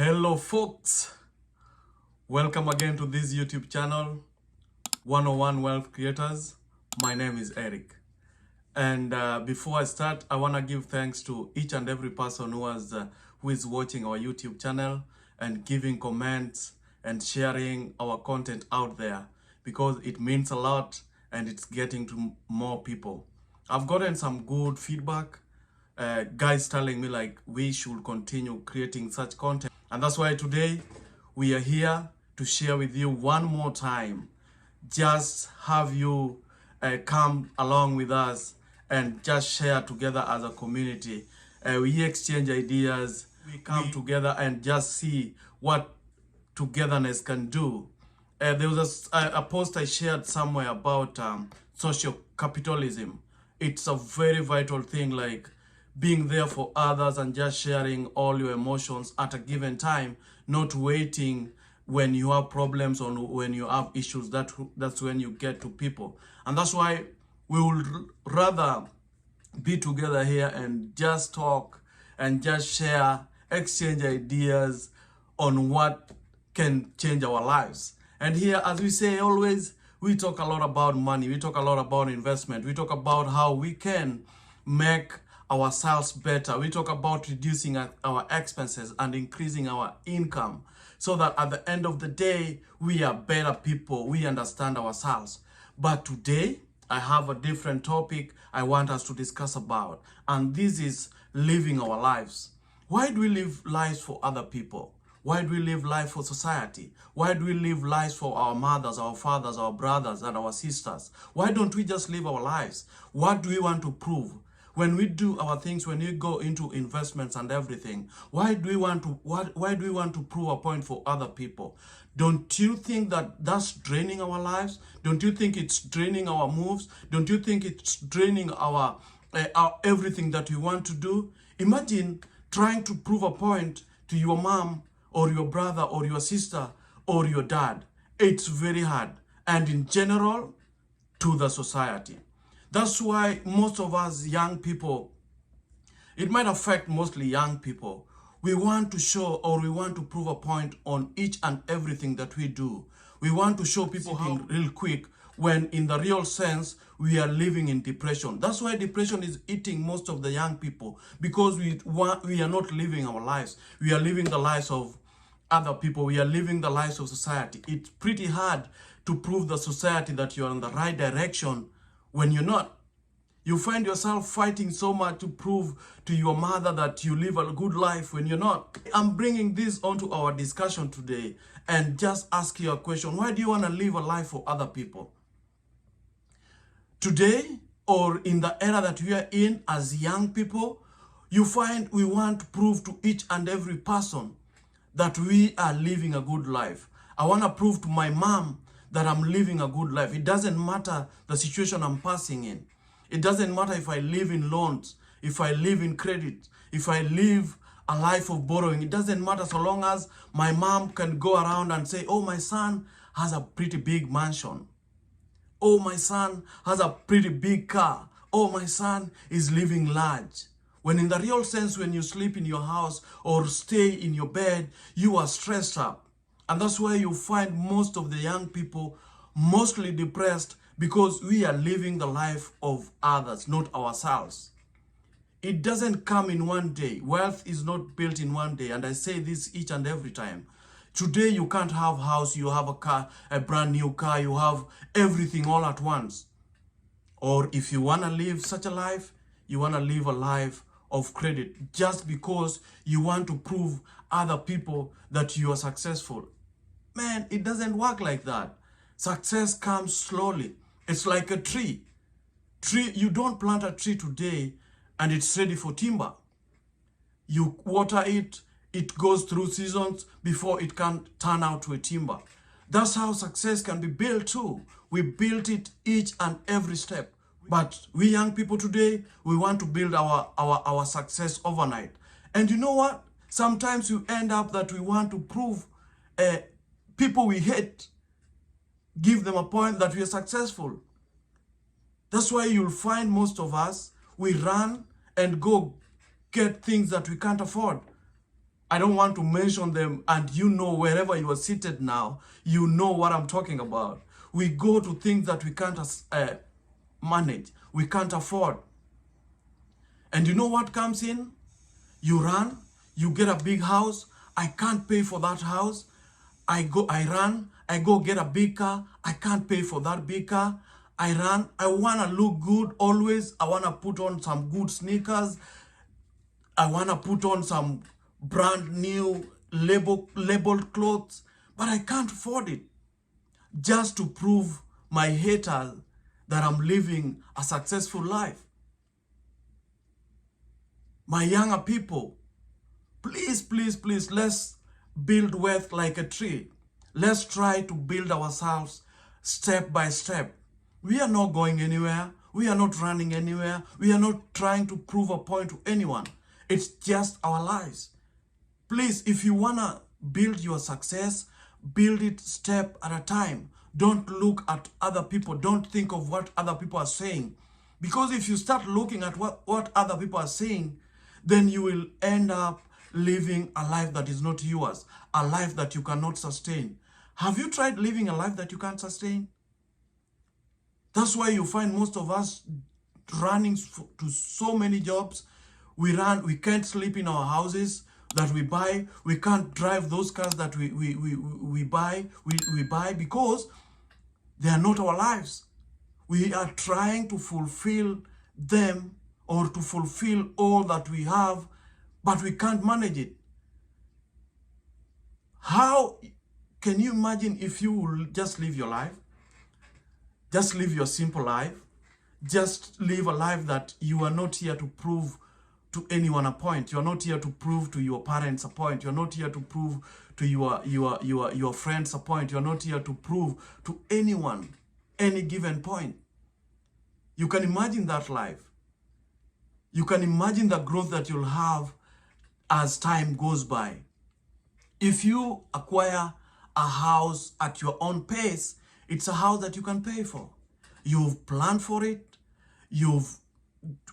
Hello folks, welcome again to this YouTube channel, 101 Wealth Creators. My name is Eric. And before I start, I want to give thanks to each and every person who is watching our YouTube channel and giving comments and sharing our content out there, because it means a lot and it's getting to more people. I've gotten some good feedback, guys telling me like we should continue creating such content. And that's why today we are here to share with you one more time. Just have you come along with us and just share together as a community. We exchange ideas, we come together and just see what togetherness can do. There was a post I shared somewhere about social capitalism. It's a very vital thing, like being there for others and just sharing all your emotions at a given time, not waiting when you have problems or when you have issues. That's when you get to people. And that's why we would rather be together here and just talk and just share, exchange ideas on what can change our lives. And here, as we say always, we talk a lot about money, we talk a lot about investment, we talk about how we can make ourselves better, we talk about reducing our expenses and increasing our income, so that at the end of the day, we are better people, we understand ourselves. But today, I have a different topic I want us to discuss about, and this is living our lives. Why do we live lives for other people? Why do we live life for society? Why do we live lives for our mothers, our fathers, our brothers, and our sisters? Why don't we just live our lives? What do we want to prove? When we do our things, when we go into investments and everything, why do we want to prove a point for other people? Don't you think that that's draining our lives? Don't you think it's draining our moves? Don't you think it's draining our everything that we want to do? Imagine trying to prove a point to your mom or your brother or your sister or your dad. It's very hard, and in general, to the society. That's why most of us young people, it might affect mostly young people, we want to show or we want to prove a point on each and everything that we do. We want to show people how real quick, when in the real sense, we are living in depression. That's why depression is eating most of the young people, because we are not living our lives. We are living the lives of other people. We are living the lives of society. It's pretty hard to prove the society that you're in the right direction when you're not. You find yourself fighting so much to prove to your mother that you live a good life when you're not. I'm bringing this onto our discussion today and just ask you a question. Why do you want to live a life for other people? Today, or in the era that we are in as young people, you find we want to prove to each and every person that we are living a good life. I want to prove to my mom that I'm living a good life. It doesn't matter the situation I'm passing in. It doesn't matter if I live in loans, if I live in credit, if I live a life of borrowing. It doesn't matter, so long as my mom can go around and say, oh, my son has a pretty big mansion. Oh, my son has a pretty big car. Oh, my son is living large. When in the real sense, when you sleep in your house or stay in your bed, you are stressed up. And that's why you find most of the young people mostly depressed, because we are living the life of others, not ourselves. It doesn't come in one day. Wealth is not built in one day. And I say this each and every time. Today, you can't have a house, you have a car, a brand new car, you have everything all at once. Or if you want to live such a life, you want to live a life of credit just because you want to prove other people that you are successful. Man, it doesn't work like that. Success comes slowly. It's like a tree. You don't plant a tree today and it's ready for timber. You water it, it goes through seasons before it can turn out to a timber. That's how success can be built too. We built it each and every step. But we young people today, we want to build our success overnight. And you know what? Sometimes you end up that we want to prove people we hate, give them a point that we are successful. That's why you'll find most of us, we run and go get things that we can't afford. I don't want to mention them, and you know, wherever you are seated now, you know what I'm talking about. We go to things that we can't manage, we can't afford. And you know what comes in? You run, you get a big house. I can't pay for that house. I go get a big car. I can't pay for that big car. I run, I want to look good always. I want to put on some good sneakers. I want to put on some brand new labeled clothes, but I can't afford it. Just to prove my haters that I'm living a successful life. My younger people, please, please, please, let's build wealth like a tree. Let's try to build ourselves step by step. We are not going anywhere. We are not running anywhere. We are not trying to prove a point to anyone. It's just our lives. Please, if you want to build your success, build it step at a time. Don't look at other people. Don't think of what other people are saying. Because if you start looking at what other people are saying, then you will end up living a life that is not yours, a life that you cannot sustain. Have you tried living a life that you can't sustain? That's why you find most of us running to so many jobs. We can't sleep in our houses that we buy. We can't drive those cars that we buy because they are not our lives. We are trying to fulfill them or to fulfill all that we have, but we can't manage it. How can you imagine if you will just live your life? Just live your simple life. Just live a life that you are not here to prove to anyone a point. You're not here to prove to your parents a point. You're not here to prove to your friends a point. You're not here to prove to anyone any given point. You can imagine that life. You can imagine the growth that you'll have as time goes by. If you acquire a house at your own pace, it's a house that you can pay for. You've planned for it. You've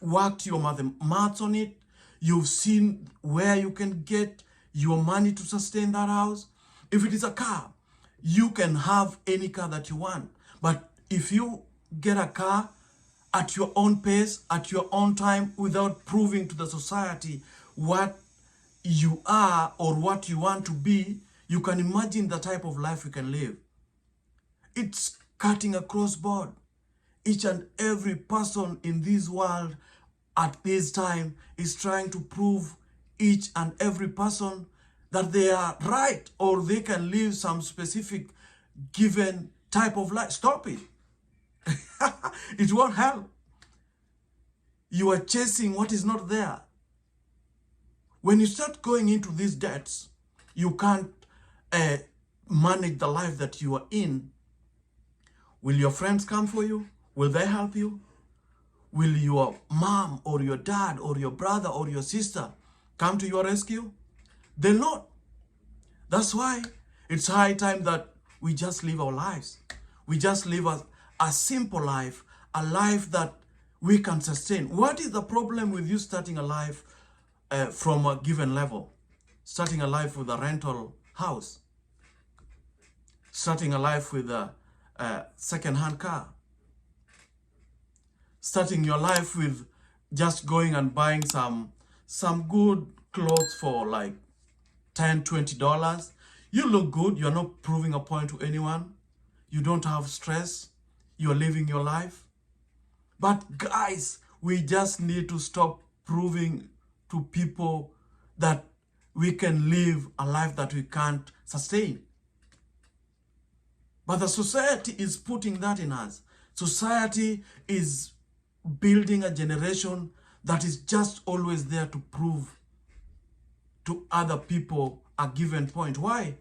worked your maths on it. You've seen where you can get your money to sustain that house. If it is a car, you can have any car that you want. But if you get a car at your own pace, at your own time, without proving to the society what you are or what you want to be, you can imagine the type of life you can live. It's cutting across board. Each and every person in this world at this time is trying to prove each and every person that they are right or they can live some specific given type of life. Stop it. It won't help. You are chasing what is not there. When you start going into these debts, you can't manage the life that you are in. Will your friends come for you? Will they help you? Will your mom or your dad or your brother or your sister come to your rescue? They'll not. That's why it's high time that we just live our lives. We just live a simple life, a life that we can sustain. What is the problem with you starting a life from a given level? Starting a life with a rental house. Starting a life with a second-hand car. Starting your life with just going and buying some good clothes for like $10, $20. You look good. You're not proving a point to anyone. You don't have stress. You're living your life. But guys, we just need to stop proving to people that we can live a life that we can't sustain. But the society is putting that in us. Society is building a generation that is just always there to prove to other people a given point. Why?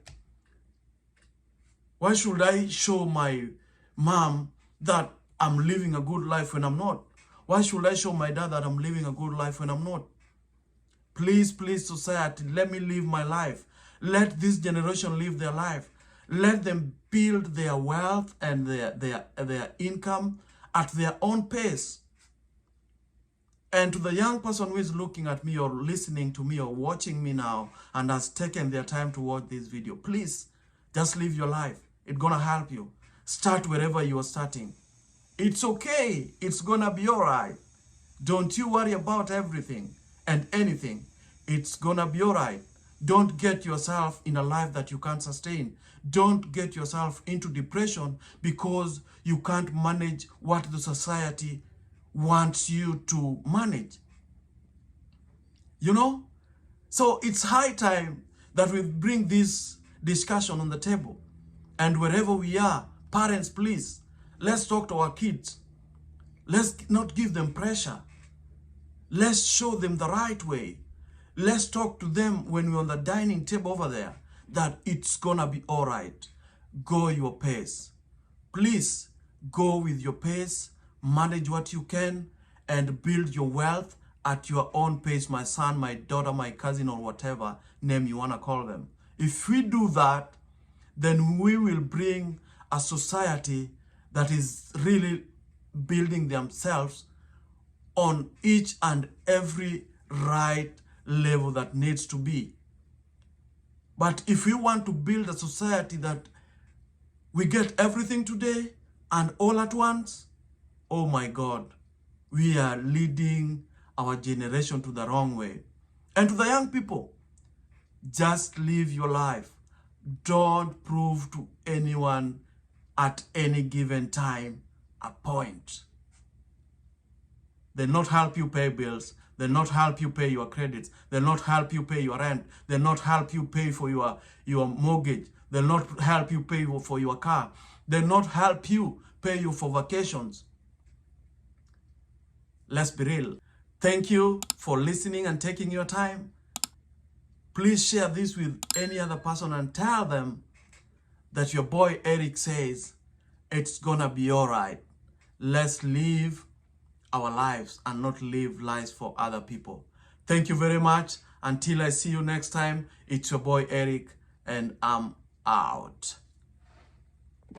Why should I show my mom that I'm living a good life when I'm not? Why should I show my dad that I'm living a good life when I'm not? Please, please, society, let me live my life. Let this generation live their life. Let them build their wealth and their income at their own pace. And to the young person who is looking at me or listening to me or watching me now and has taken their time to watch this video, please just live your life. It's gonna help you. Start wherever you are starting. It's okay. It's gonna be all right. Don't you worry about everything and anything. It's gonna be all right. Don't get yourself in a life that you can't sustain. Don't get yourself into depression because you can't manage what the society wants you to manage. You know? So it's high time that we bring this discussion on the table. And wherever we are, parents, please, let's talk to our kids. Let's not give them pressure. Let's show them the right way. Let's talk to them when we're on the dining table over there that it's gonna be all right. Go your pace. Please go with your pace, manage what you can, and build your wealth at your own pace, my son, my daughter, my cousin, or whatever name you wanna call them. If we do that, then we will bring a society that is really building themselves on each and every right level that needs to be. But if we want to build a society that we get everything today and all at once, oh my God, we are leading our generation to the wrong way. And to the young people, just live your life. Don't prove to anyone at any given time a point. They'll not help you pay bills. They'll not help you pay your credits. They'll not help you pay your rent. They'll not help you pay for your mortgage. They'll not help you pay for your car. They'll not help you pay you for vacations. Let's be real. Thank you for listening and taking your time. Please share this with any other person and tell them that your boy Eric says it's gonna be all right. Let's live our lives and not live lives for other people. Thank you very much. Until I see you next time, it's your boy Eric and I'm out.